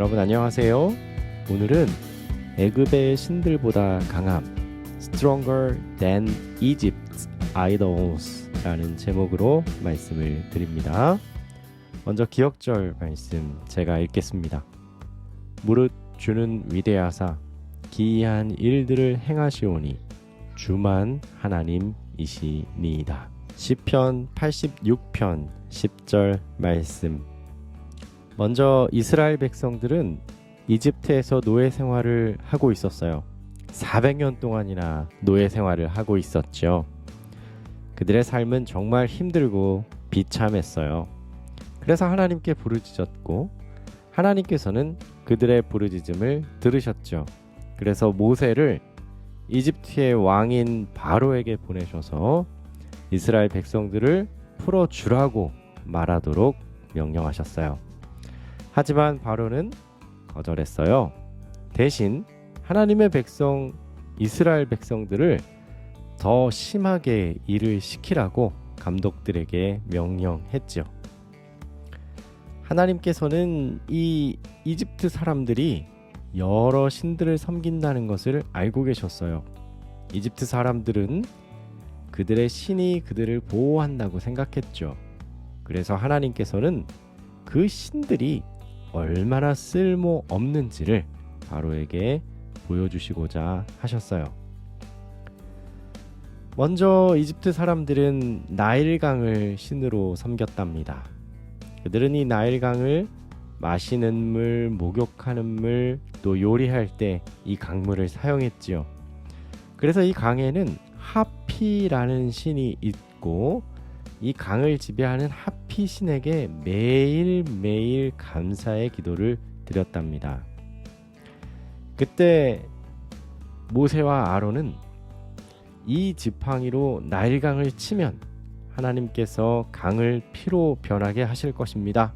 여러분 안녕하세요. 오늘은 애굽의 신들보다 강함 Stronger than Egypt's Idols 라는 제목으로 말씀을 드립니다. 먼저 기억절 말씀 제가 읽겠습니다. 무릇 주는 위대하사 기이한 일들을 행하시오니 주만 하나님이시니이다. 시편 86편 10절 말씀. 먼저 이스라엘 백성들은 이집트에서 노예 생활을 하고 있었어요. 400년 동안이나 노예 생활을 하고 있었죠. 그들의 삶은 정말 힘들고 비참했어요. 그래서 하나님께 부르짖었고 하나님께서는 그들의 부르짖음을 들으셨죠. 그래서 모세를 이집트의 왕인 바로에게 보내셔서 이스라엘 백성들을 풀어주라고 말하도록 명령하셨어요. 하지만 바로는 거절했어요. 대신 하나님의 백성 이스라엘 백성들을 더 심하게 일을 시키라고 감독들에게 명령했죠. 하나님께서는 이 이집트 사람들이 여러 신들을 섬긴다는 것을 알고 계셨어요. 이집트 사람들은 그들의 신이 그들을 보호한다고 생각했죠. 그래서 하나님께서는 그 신들이 얼마나 쓸모 없는지를 바로에게 보여주시고자 하셨어요. 먼저 이집트 사람들은 나일강을 신으로 섬겼답니다. 그들은 이 나일강을 마시는 물, 목욕하는 물, 또 요리할 때 이 강물을 사용했지요. 그래서 이 강에는 하피라는 신이 있고 이 강을 지배하는 하피 신에게 매일매일 감사의 기도를 드렸답니다. 그때 모세와 아론은 이 지팡이로 나일강을 치면 하나님께서 강을 피로 변하게 하실 것입니다.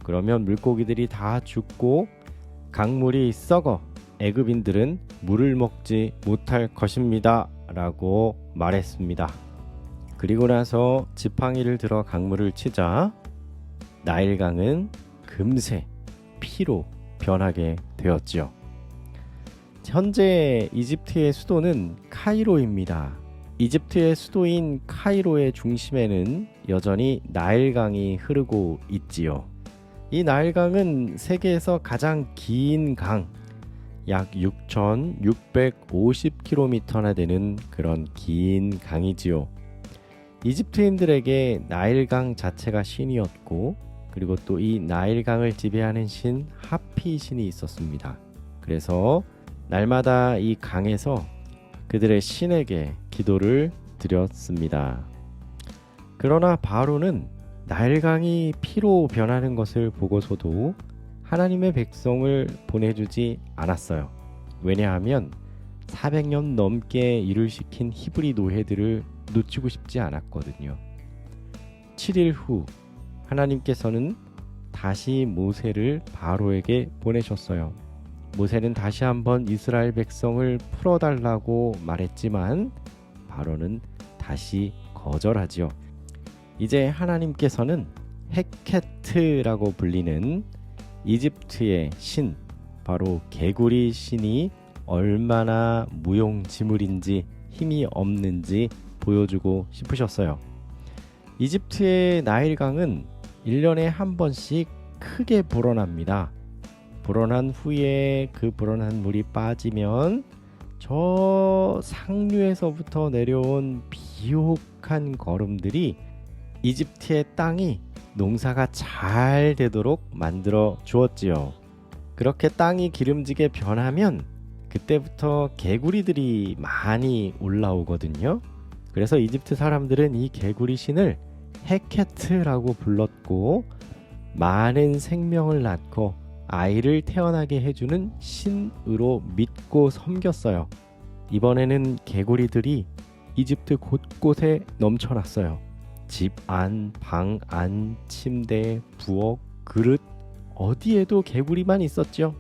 그러면 물고기들이 다 죽고 강물이 썩어 애굽인들은 물을 먹지 못할 것입니다 라고 말했습니다. 그리고 나서 지팡이를 들어 강물을 치자 나일강은 금세 피로 변하게 되었지요. 현재 이집트의 수도는 카이로입니다. 이집트의 수도인 카이로의 중심에는 여전히 나일강이 흐르고 있지요. 이 나일강은 세계에서 가장 긴 강, 약 6,650km나 되는 그런 긴 강이지요. 이집트인들에게 나일강 자체가 신이었고 그리고 또 이 나일강을 지배하는 신 하피 신이 있었습니다. 그래서 날마다 이 강에서 그들의 신에게 기도를 드렸습니다. 그러나 바로는 나일강이 피로 변하는 것을 보고서도 하나님의 백성을 보내주지 않았어요. 왜냐하면 400년 넘게 일을 시킨 히브리 노예들을 놓치고 싶지 않았거든요. 7일 후 하나님께서는 다시 모세를 바로에게 보내셨어요. 모세는 다시 한번 이스라엘 백성을 풀어달라고 말했지만 바로는 다시 거절하지요. 이제 하나님께서는 헤케트라고 불리는 이집트의 신, 바로 개구리 신이 얼마나 무용지물인지 힘이 없는지 보여주고 싶으셨어요. 이집트의 나일강은 1년에 한 번씩 크게 불어납니다. 불어난 후에 그 불어난 물이 빠지면 저 상류에서부터 내려온 비옥한 거름들이 이집트의 땅이 농사가 잘 되도록 만들어 주었지요. 그렇게 땅이 기름지게 변하면 그때부터 개구리들이 많이 올라오거든요. 그래서 이집트 사람들은 이 개구리 신을 헤케트라고 불렀고 많은 생명을 낳고 아이를 태어나게 해주는 신으로 믿고 섬겼어요. 이번에는 개구리들이 이집트 곳곳에 넘쳐났어요. 집 안, 방 안, 침대, 부엌, 그릇 어디에도 개구리만 있었죠.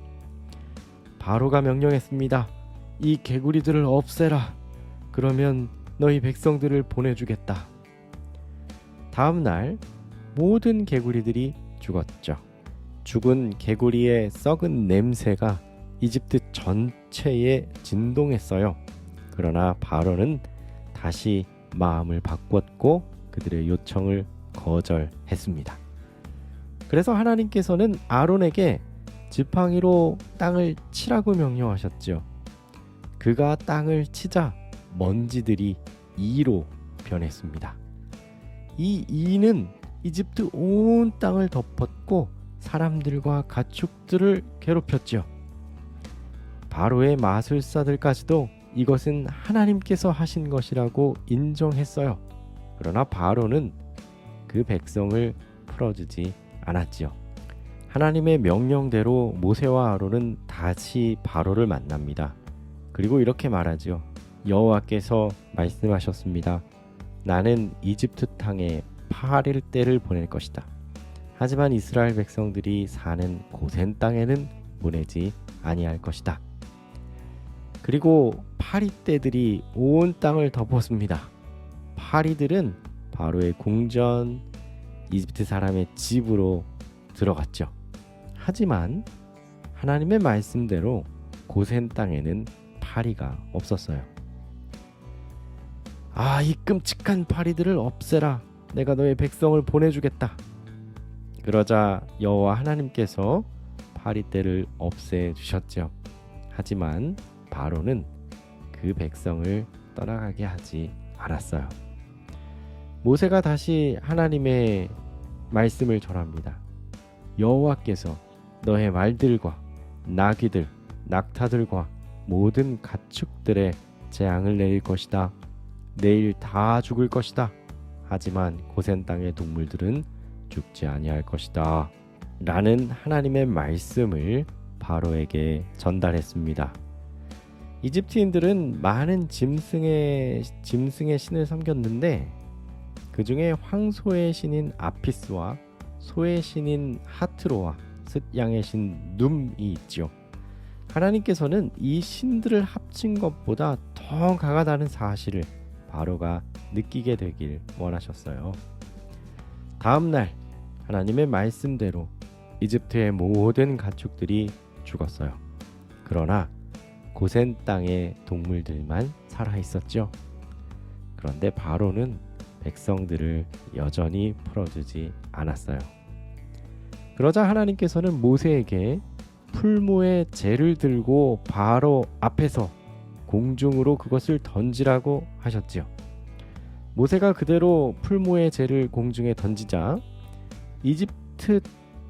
바로가 명령했습니다. 이 개구리들을 없애라. 그러면 너희 백성들을 보내주겠다. 다음 날 모든 개구리들이 죽었죠. 죽은 개구리의 썩은 냄새가 이집트 전체에 진동했어요. 그러나 바로는 다시 마음을 바꿨고 그들의 요청을 거절했습니다. 그래서 하나님께서는 아론에게 지팡이로 땅을 치라고 명령하셨죠. 그가 땅을 치자 먼지들이 이로 변했습니다. 이 이는 이집트 온 땅을 덮었고 사람들과 가축들을 괴롭혔죠. 바로의 마술사들까지도 이것은 하나님께서 하신 것이라고 인정했어요. 그러나 바로는 그 백성을 풀어주지 않았지요. 하나님의 명령대로 모세와 아론은 다시 바로를 만납니다. 그리고 이렇게 말하지요. 여호와께서 말씀하셨습니다. 나는 이집트 땅에 8일 때를 보낼 것이다. 하지만 이스라엘 백성들이 사는 고센 땅에는 보내지 아니할 것이다. 그리고 파리떼들이 온 땅을 덮었습니다. 파리들은 바로의 궁전, 이집트 사람의 집으로 들어갔죠. 하지만 하나님의 말씀대로 고센 땅에는 파리가 없었어요. 이 끔찍한 파리들을 없애라. 내가 너의 백성을 보내주겠다. 그러자 여호와 하나님께서 파리떼를 없애주셨죠. 하지만 바로는 그 백성을 떠나가게 하지 않았어요. 모세가 다시 하나님의 말씀을 전합니다. 여호와께서 너의 말들과 나귀들, 낙타들과 모든 가축들의 재앙을 내릴 것이다. 내일 다 죽을 것이다. 하지만 고센 땅의 동물들은 죽지 아니할 것이다. 라는 하나님의 말씀을 바로에게 전달했습니다. 이집트인들은 많은 짐승의 신을 섬겼는데 그 중에 황소의 신인 아피스와 소의 신인 하트로와 숫양의 신 눔이 있지요. 하나님께서는 이 신들을 합친 것보다 더 강하다는 사실을 바로가 느끼게 되길 원하셨어요. 다음 날 하나님의 말씀대로 이집트의 모든 가축들이 죽었어요. 그러나 고센 땅의 동물들만 살아 있었죠. 그런데 바로는 백성들을 여전히 풀어주지 않았어요. 그러자 하나님께서는 모세에게 풀무에 재를 들고 바로 앞에서 공중으로 그것을 던지라고 하셨지요. 모세가 그대로 풀무의 재를 공중에 던지자 이집트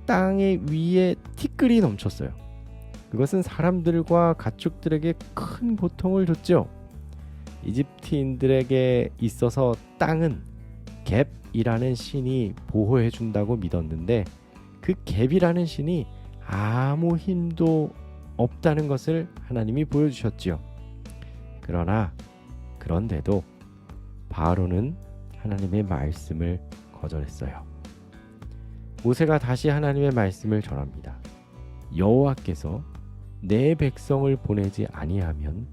땅의 위에 티끌이 넘쳤어요. 그것은 사람들과 가축들에게 큰 고통을 줬죠. 이집트인들에게 있어서 땅은 갭이라는 신이 보호해 준다고 믿었는데 그 갭이라는 신이 아무 힘도 없다는 것을 하나님이 보여주셨지요. 그런데도 바로는 하나님의 말씀을 거절했어요. 모세가 다시 하나님의 말씀을 전합니다. 여호와께서 내 백성을 보내지 아니하면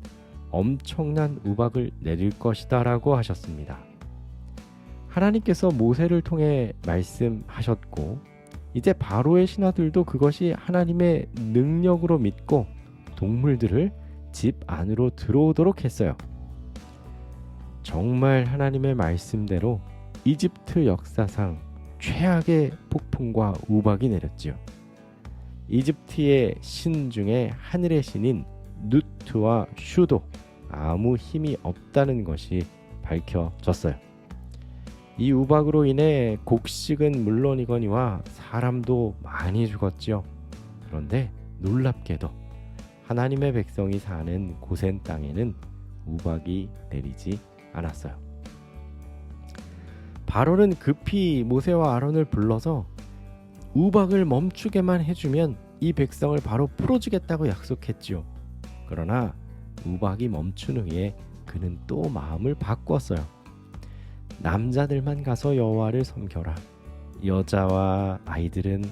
엄청난 우박을 내릴 것이다 라고 하셨습니다. 하나님께서 모세를 통해 말씀하셨고 이제 바로의 신하들도 그것이 하나님의 능력으로 믿고 동물들을 집 안으로 들어오도록 했어요. 정말 하나님의 말씀대로 이집트 역사상 최악의 폭풍과 우박이 내렸지요. 이집트의 신 중에 하늘의 신인 누트와 슈도 아무 힘이 없다는 것이 밝혀졌어요. 이 우박으로 인해 곡식은 물론이거니와 사람도 많이 죽었지요. 그런데 놀랍게도 하나님의 백성이 사는 고센 땅에는 우박이 내리지 않았어요. 바로는 급히 모세와 아론을 불러서 우박을 멈추게만 해주면 이 백성을 바로 풀어주겠다고 약속했지요. 그러나 우박이 멈춘 후에 그는 또 마음을 바꿨어요. 남자들만 가서 여호와를 섬겨라. 여자와 아이들은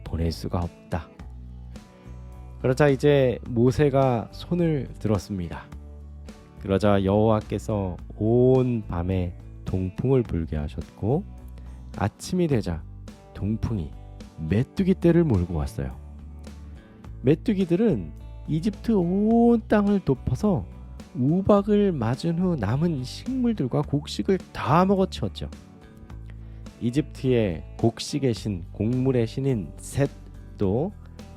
보낼 수가 없다. 그러자 이제 모세가 손을 들었습니다. 그러자 여호와께서 온 밤에 동풍을 불게 하셨고 아침이 되자 동풍이 메뚜기 떼를 몰고 왔어요. 메뚜기들은 이집트 온 땅을 덮어서 우박을 맞은 후 남은 식물들과 곡식을 다 먹어치웠죠. 이집트의 곡식의 신, 곡물의 신인 셋도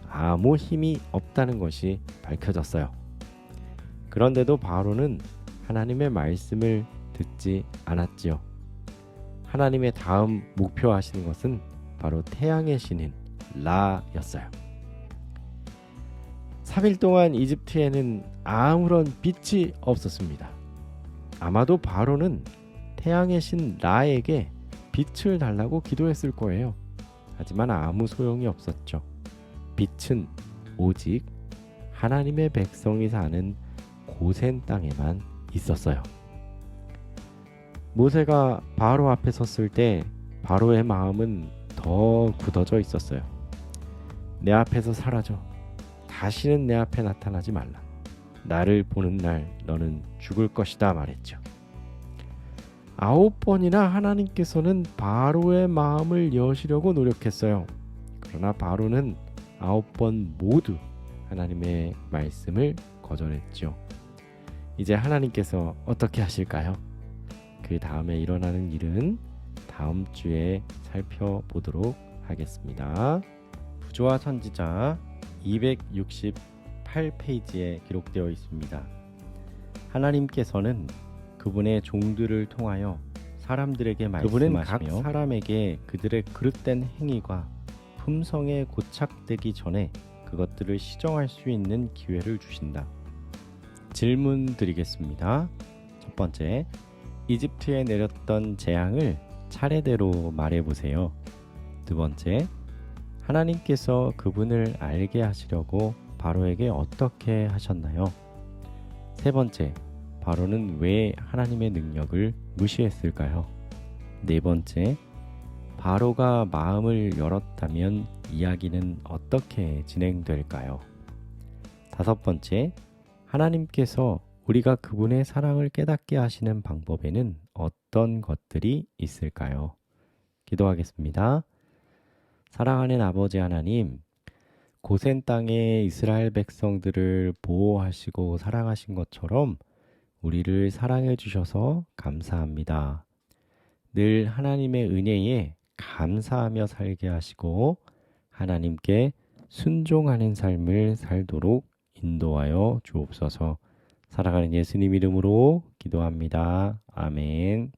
아무 힘이 없다는 것이 밝혀졌어요. 그런데도 바로는 하나님의 말씀을 듣지 않았지요. 하나님의 다음 목표하시는 것은 바로 태양의 신인 라였어요. 3일 동안 이집트에는 아무런 빛이 없었습니다. 아마도 바로는 태양의 신 라에게 빛을 달라고 기도했을 거예요. 하지만 아무 소용이 없었죠. 빛은 오직 하나님의 백성이 사는 고센 땅에만 있었어요. 모세가 바로 앞에 섰을 때 바로의 마음은 더 굳어져 있었어요. 내 앞에서 사라져. 다시는 내 앞에 나타나지 말라. 나를 보는 날 너는 죽을 것이다 말했죠. 9번이나 하나님께서는 바로의 마음을 여시려고 노력했어요. 그러나 바로는 9번 모두 하나님의 말씀을 거절했죠. 이제 하나님께서 어떻게 하실까요? 그 다음에 일어나는 일은 다음 주에 살펴보도록 하겠습니다. 부조화 선지자 268페이지에 기록되어 있습니다. 하나님께서는 그분의 종들을 통하여 사람들에게 말씀하시며 그분은 각 사람에게 그들의 그릇된 행위가 품성에 고착되기 전에 그것들을 시정할 수 있는 기회를 주신다. 질문 드리겠습니다. 첫 번째, 이집트에 내렸던 재앙을 차례대로 말해보세요. 두 번째, 하나님께서 그분을 알게 하시려고 바로에게 어떻게 하셨나요? 세 번째, 바로는 왜 하나님의 능력을 무시했을까요? 네 번째, 바로가 마음을 열었다면 이야기는 어떻게 진행될까요? 다섯 번째, 하나님께서 우리가 그분의 사랑을 깨닫게 하시는 방법에는 어떤 것들이 있을까요? 기도하겠습니다. 사랑하는 아버지 하나님, 고센 땅의 이스라엘 백성들을 보호하시고 사랑하신 것처럼 우리를 사랑해 주셔서 감사합니다. 늘 하나님의 은혜에 감사하며 살게 하시고 하나님께 순종하는 삶을 살도록 인도하여 주옵소서. 사랑하는 예수님 이름으로 기도합니다. 아멘.